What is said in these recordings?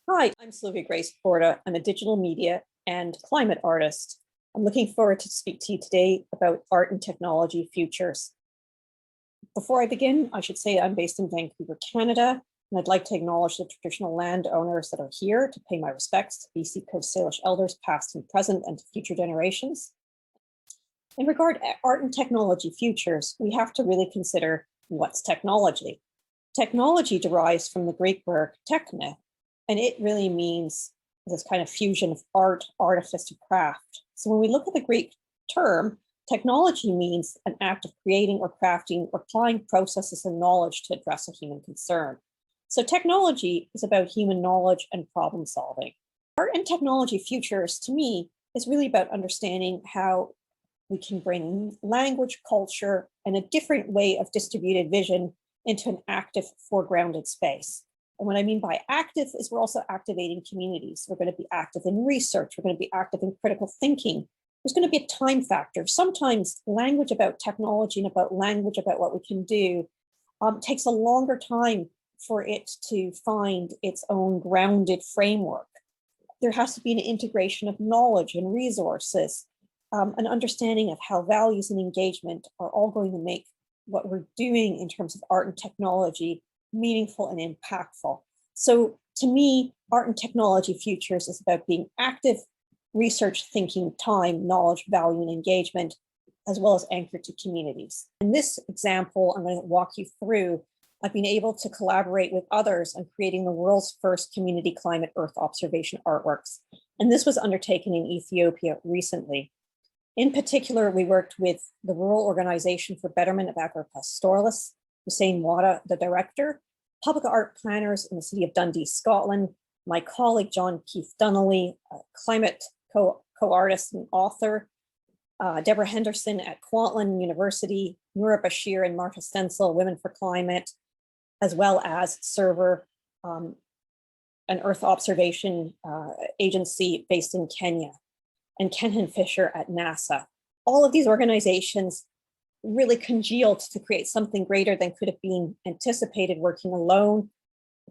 Hi, I'm Sylvia Grace Borda. I'm a digital media and climate artist. I'm looking forward to speak to you today about art and technology futures. Before I begin, I should say I'm based in Vancouver, Canada, and I'd like to acknowledge the traditional landowners that are here to pay my respects to BC Coast Salish elders, past and present, and to future generations. In regard to art and technology futures, we have to really consider what's technology. Technology derives from the Greek word techne, and it really means this kind of fusion of art, artifice, and craft. So when we look at the Greek term, technology means an act of creating or crafting or applying processes and knowledge to address a human concern. So technology is about human knowledge and problem solving. Art and technology futures, to me, is really about understanding how we can bring language, culture, and a different way of distributed vision into an active, foregrounded space. And what I mean by active is we're also activating communities. We're going to be active in research. We're going to be active in critical thinking. There's going to be a time factor. Sometimes language about technology and about language about what we can do takes a longer time for it to find its own grounded framework. There has to be an integration of knowledge and resources, an understanding of how values and engagement are all going to make what we're doing in terms of art and technology meaningful and impactful. So to me, art and technology futures is about being active, research, thinking, time, knowledge, value, and engagement, as well as anchored to communities. In this example, I'm going to walk you through, I've been able to collaborate with others on creating the world's first community climate Earth observation artworks. And this was undertaken in Ethiopia recently. In particular, we worked with the Rural Organization for Betterment of Agropastoralists, Hussein Wada, the director, public art planners in the city of Dundee, Scotland, my colleague John Keith Donnelly, a climate co-artist and author, Deborah Henderson at Kwantlen University, Noura Bashir and Martha Stencil, Women for Climate, as well as Server, an Earth observation agency based in Kenya, and Kenhan Fisher at NASA. All of these organizations really congealed to create something greater than could have been anticipated working alone.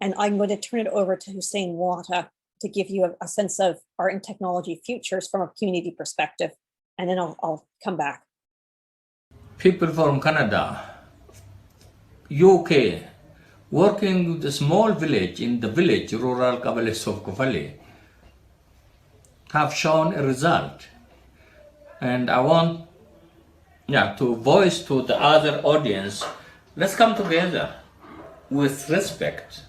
And I'm going to turn it over to Hussein Wata to give you a sense of art and technology futures from a community perspective, and then I'll come back. People from Canada, UK, working with a small village in the village, rural Kabbalists of Kofali, have shown a result. And I want to voice to the other audience, let's come together with respect,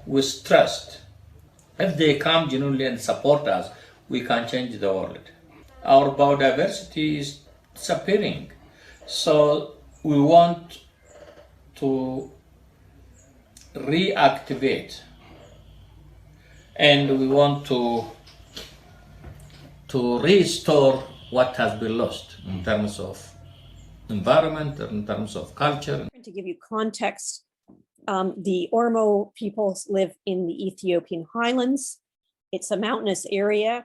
with trust. If they come genuinely and support us, we can change the world. Our biodiversity is disappearing. So we want to reactivate, and we want to restore what has been lost in terms of environment, in terms of culture. To give you context, the Oromo peoples live in the Ethiopian highlands. It's a mountainous area,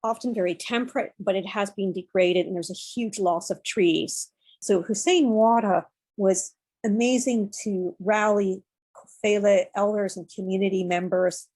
often very temperate, but it has been degraded and there's a huge loss of trees. So Hussein Wada was amazing to rally Kofele elders and community members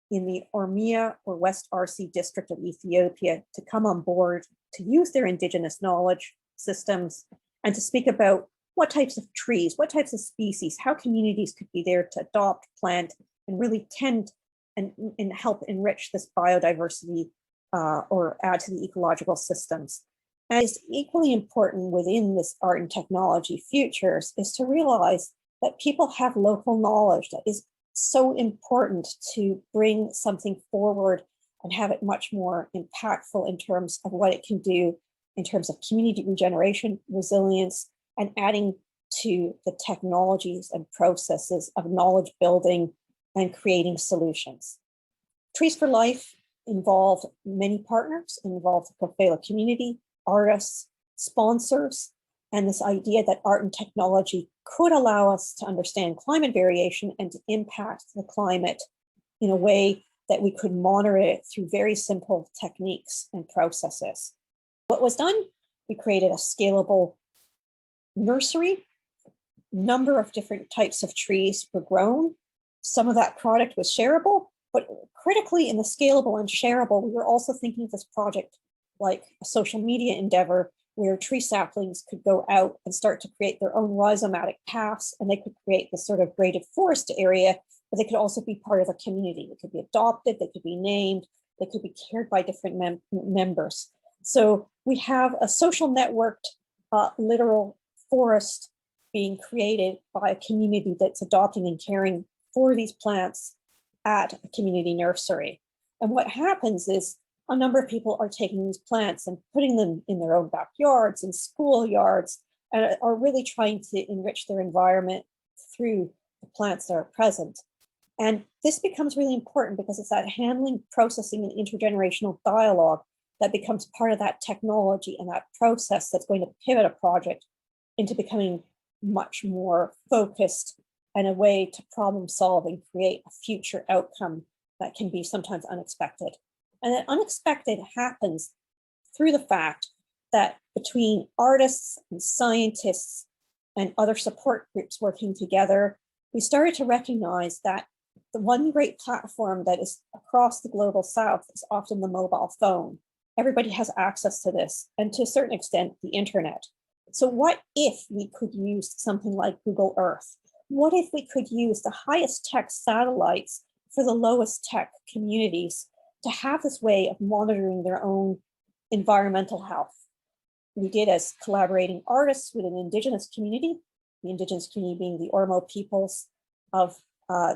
in the Oromia or West Arsi district of Ethiopia to come on board, to use their indigenous knowledge systems, and to speak about what types of trees, what types of species, how communities could be there to adopt, plant, and really tend and help enrich this biodiversity or add to the ecological systems. And it's equally important within this art and technology futures is to realize that people have local knowledge that is so important to bring something forward and have it much more impactful in terms of what it can do in terms of community regeneration, resilience, and adding to the technologies and processes of knowledge building and creating solutions. Trees for Life involve many partners, involve the Kofele community, artists, sponsors, and this idea that art and technology could allow us to understand climate variation and to impact the climate in a way that we could monitor it through very simple techniques and processes. What was done? We created a scalable nursery. Number of different types of trees were grown. Some of that product was shareable, But critically in the scalable and shareable, we were also thinking of this project like a social media endeavor where tree saplings could go out and start to create their own rhizomatic paths, and they could create this sort of graded forest area, but they could also be part of the community. They could be adopted, they could be named, they could be cared by different members. So we have a social networked literal forest being created by a community that's adopting and caring for these plants at a community nursery. And what happens is a number of people are taking these plants and putting them in their own backyards and schoolyards, and are really trying to enrich their environment through the plants that are present. And this becomes really important because it's that handling, processing, and intergenerational dialogue that becomes part of that technology and that process that's going to pivot a project into becoming much more focused and a way to problem solve and create a future outcome that can be sometimes unexpected. And that unexpected happens through the fact that between artists and scientists and other support groups working together, we started to recognize that the one great platform that is across the global south is often the mobile phone. Everybody has access to this, and to a certain extent, the internet. So what if we could use something like Google Earth? What if we could use the highest tech satellites for the lowest tech communities to have this way of monitoring their own environmental health? We did as collaborating artists with an indigenous community, the indigenous community being the Oromo peoples of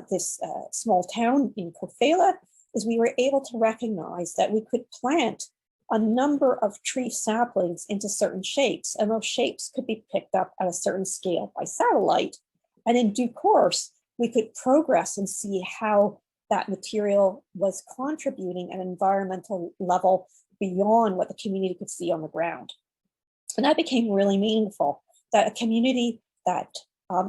this small town in Kofela, is we were able to recognize that we could plant a number of tree saplings into certain shapes, and those shapes could be picked up at a certain scale by satellite. And in due course, we could progress and see how that material was contributing at an environmental level beyond what the community could see on the ground. And that became really meaningful, that a community that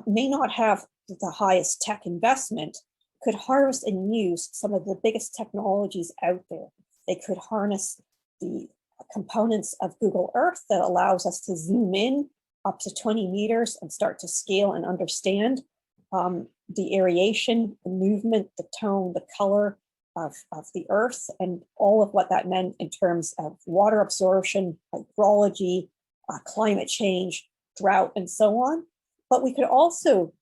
may not have the highest tech investment could harvest and use some of the biggest technologies out there. They could harness the components of Google Earth that allows us to zoom in up to 20 meters and start to scale and understand the aeration, the movement, the tone, the color of the earth, and all of what that meant in terms of water absorption, hydrology, climate change, drought, and so on. But we could also,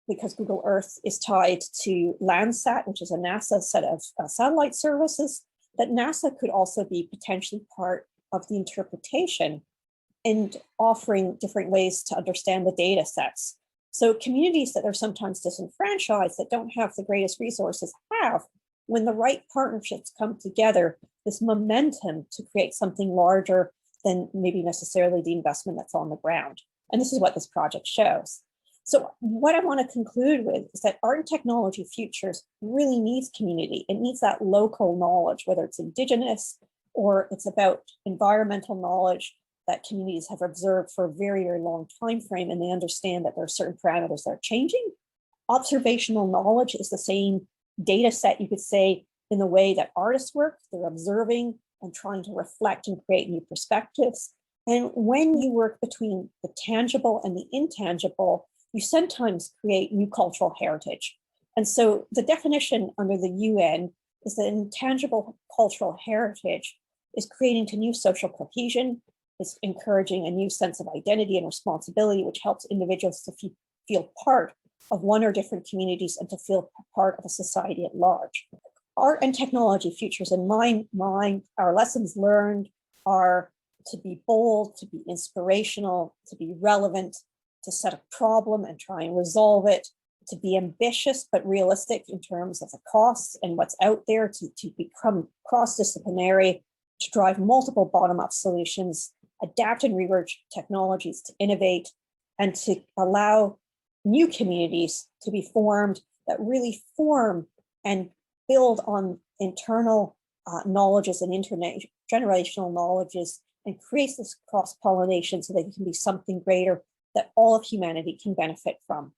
because Google Earth is tied to Landsat, which is a NASA set of satellite services, that NASA could also be potentially part of the interpretation and offering different ways to understand the data sets. So communities that are sometimes disenfranchised, that don't have the greatest resources, have, when the right partnerships come together, this momentum to create something larger than maybe necessarily the investment that's on the ground. And this is what this project shows. So what I want to conclude with is that art and technology futures really needs community. It needs that local knowledge, whether it's indigenous or it's about environmental knowledge that communities have observed for a very, very long time frame, and they understand that there are certain parameters that are changing. Observational knowledge is the same data set, you could say, in the way that artists work. They're observing and trying to reflect and create new perspectives. And when you work between the tangible and the intangible, you sometimes create new cultural heritage. And so the definition under the UN is that intangible cultural heritage is creating to new social cohesion, is encouraging a new sense of identity and responsibility, which helps individuals to feel part of one or different communities and to feel part of a society at large. Art and technology futures in my mind, our lessons learned are to be bold, to be inspirational, to be relevant, to set a problem and try and resolve it, to be ambitious but realistic in terms of the costs and what's out there, to become cross-disciplinary, to drive multiple bottom-up solutions, adapt and rework technologies to innovate, and to allow new communities to be formed that really form and build on internal knowledges and intergenerational knowledges and creates this cross-pollination so that it can be something greater that all of humanity can benefit from.